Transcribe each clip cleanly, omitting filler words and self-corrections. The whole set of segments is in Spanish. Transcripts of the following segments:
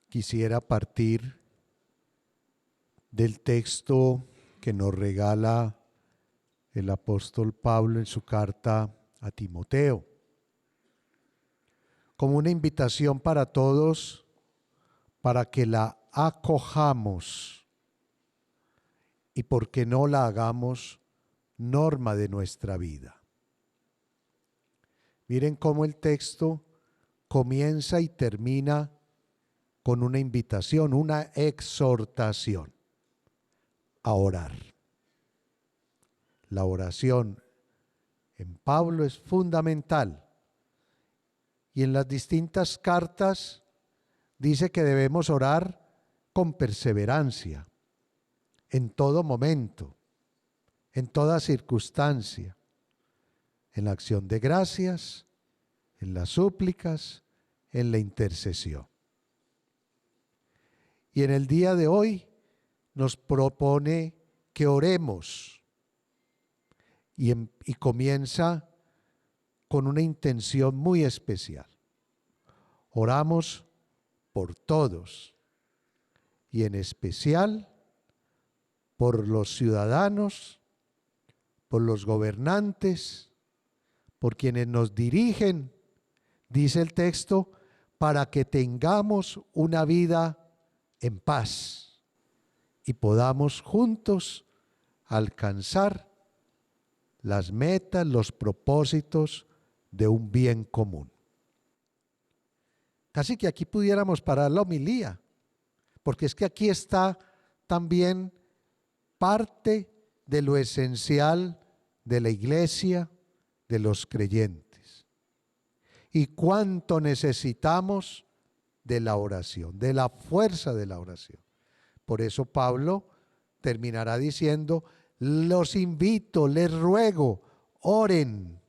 quisiera partir del texto que nos regala el apóstol Pablo en su carta a Timoteo, como una invitación para todos para que la acojamos y porque no la hagamos norma de nuestra vida. Miren cómo el texto comienza y termina con una invitación, una exhortación a orar. La oración en Pablo es fundamental y en las distintas cartas dice que debemos orar con perseverancia, en todo momento, en toda circunstancia, en la acción de gracias, en las súplicas, en la intercesión. Y en el día de hoy nos propone que oremos y comienza con una intención muy especial. Oramos por todos y en especial por los ciudadanos, por los gobernantes, por quienes nos dirigen, dice el texto, para que tengamos una vida en paz y podamos juntos alcanzar las metas, los propósitos de un bien común. Casi que aquí pudiéramos parar la homilía, porque es que aquí está también parte de lo esencial de la iglesia, de los creyentes. Y cuánto necesitamos de la oración, de la fuerza de la oración. Por eso Pablo terminará diciendo, los invito, les ruego, oren,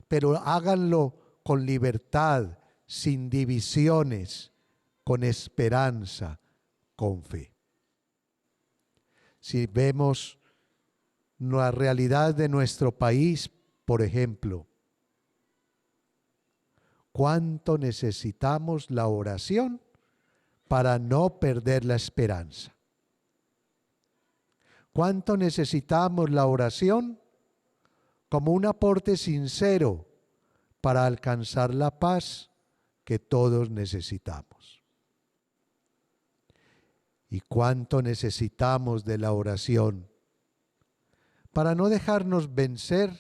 pero háganlo con libertad, sin divisiones, con esperanza, con fe. Si vemos la realidad de nuestro país, por ejemplo, cuánto necesitamos la oración para no perder la esperanza. Cuánto necesitamos la oración como un aporte sincero para alcanzar la paz que todos necesitamos. Y cuánto necesitamos de la oración para no dejarnos vencer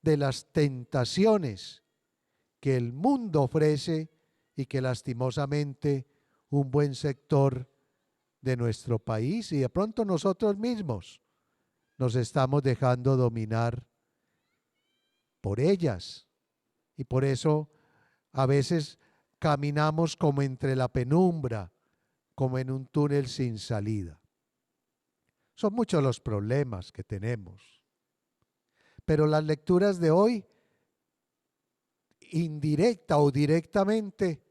de las tentaciones que el mundo ofrece y que lastimosamente un buen sector de nuestro país y de pronto nosotros mismos nos estamos dejando dominar por ellas. Y por eso a veces caminamos como entre la penumbra, como en un túnel sin salida. Son muchos los problemas que tenemos. Pero las lecturas de hoy, indirecta o directamente,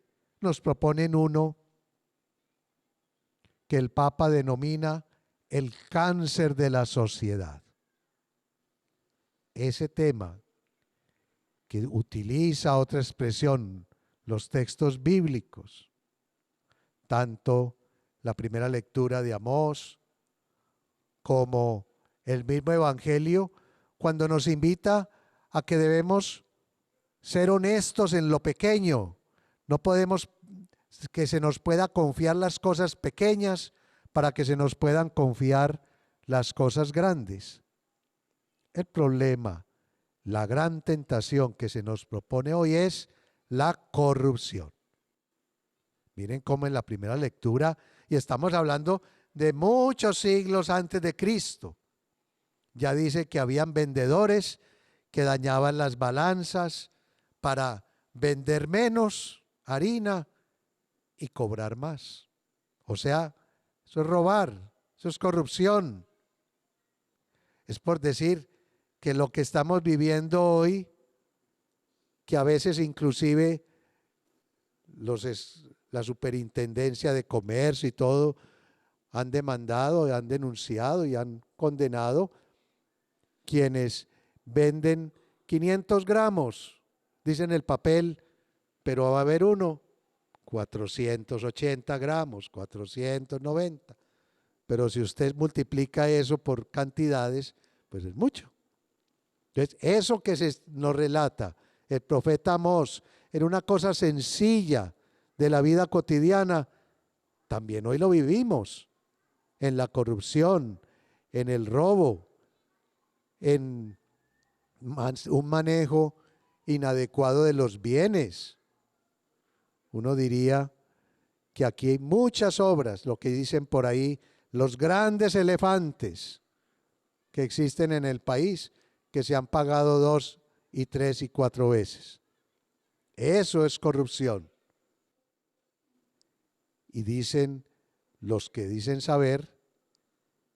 nos proponen uno que el Papa denomina el cáncer de la sociedad. Ese tema que utiliza otra expresión, los textos bíblicos, tanto la primera lectura de Amós como el mismo Evangelio, cuando nos invita a que debemos ser honestos en lo pequeño. No podemos que se nos pueda confiar las cosas pequeñas para que se nos puedan confiar las cosas grandes. El problema, la gran tentación que se nos propone hoy es la corrupción. Miren cómo en la primera lectura, y estamos hablando de muchos siglos antes de Cristo, ya dice que habían vendedores que dañaban las balanzas para vender menos harina y cobrar más. O sea, eso es robar, eso es corrupción. Es por decir que lo que estamos viviendo hoy, que a veces inclusive la superintendencia de comercio y todo han demandado, han denunciado y han condenado quienes venden 500 gramos, dicen el papel, pero va a haber uno 480 gramos, 490. Pero si usted multiplica eso por cantidades, pues es mucho. Entonces, eso que nos relata el profeta Amós en una cosa sencilla de la vida cotidiana, también hoy lo vivimos en la corrupción, en el robo, en un manejo inadecuado de los bienes. Uno diría que aquí hay muchas obras, lo que dicen por ahí, los grandes elefantes que existen en el país, que se han pagado 2 y 3 y 4 veces. Eso es corrupción. Y dicen los que dicen saber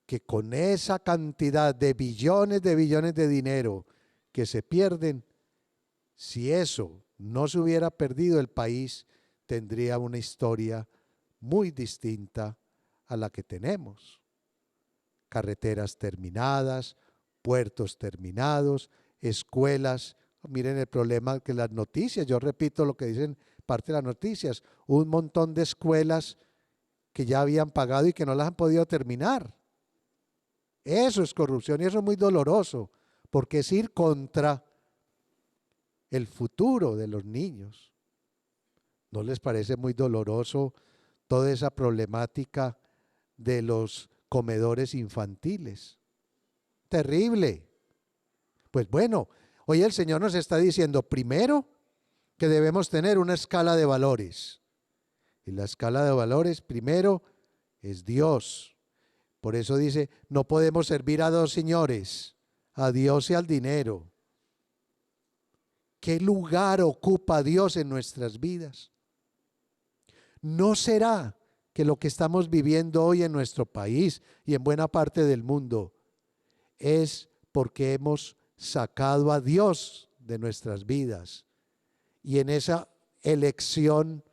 que con esa cantidad de billones de dinero que se pierden, si eso no se hubiera perdido, el país tendría una historia muy distinta a la que tenemos. Carreteras terminadas, puertos terminados, escuelas. Miren el problema que las noticias, yo repito lo que dicen parte de las noticias, un montón de escuelas que ya habían pagado y que no las han podido terminar. Eso es corrupción y eso es muy doloroso, porque es ir contra el futuro de los niños. ¿No les parece muy doloroso toda esa problemática de los comedores infantiles? Terrible. Pues bueno, hoy el Señor nos está diciendo primero que debemos tener una escala de valores. Y la escala de valores primero es Dios. Por eso dice, no podemos servir a dos señores, a Dios y al dinero. ¿Qué lugar ocupa Dios en nuestras vidas? ¿No será que lo que estamos viviendo hoy en nuestro país y en buena parte del mundo es porque hemos sacado a Dios de nuestras vidas y en esa elección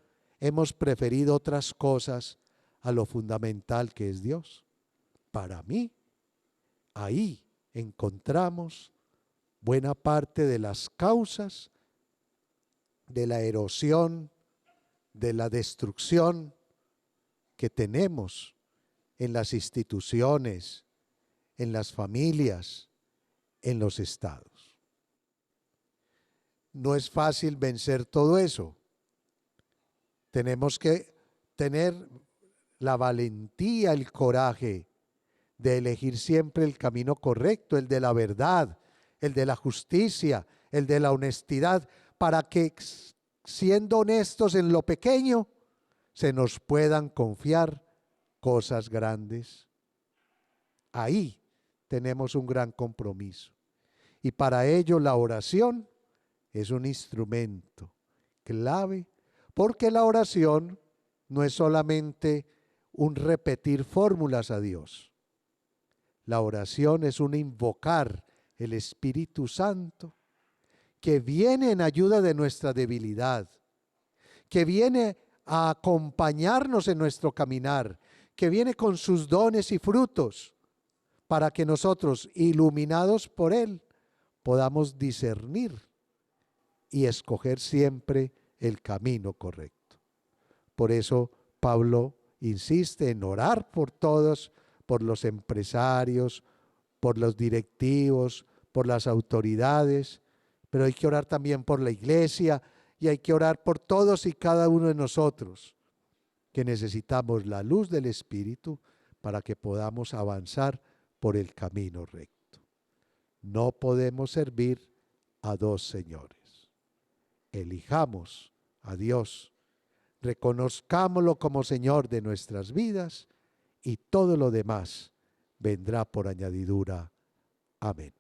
hemos preferido otras cosas a lo fundamental que es Dios? Para mí, ahí encontramos buena parte de las causas de la erosión, de la destrucción que tenemos en las instituciones, en las familias, en los estados. No es fácil vencer todo eso. Tenemos que tener la valentía, el coraje de elegir siempre el camino correcto, el de la verdad, el de la justicia, el de la honestidad, para que siendo honestos en lo pequeño, se nos puedan confiar cosas grandes. Ahí tenemos un gran compromiso. Y para ello la oración es un instrumento clave, porque la oración no es solamente un repetir fórmulas a Dios. La oración es un invocar el Espíritu Santo que viene en ayuda de nuestra debilidad, que viene a acompañarnos en nuestro caminar, que viene con sus dones y frutos para que nosotros, iluminados por Él, podamos discernir y escoger siempre el camino correcto. Por eso Pablo insiste en orar por todos, por los empresarios, por los directivos, por las autoridades, pero hay que orar también por la iglesia y hay que orar por todos y cada uno de nosotros, que necesitamos la luz del Espíritu para que podamos avanzar por el camino recto. No podemos servir a dos señores. Elijamos a Dios, reconozcámoslo como Señor de nuestras vidas y todo lo demás vendrá por añadidura. Amén.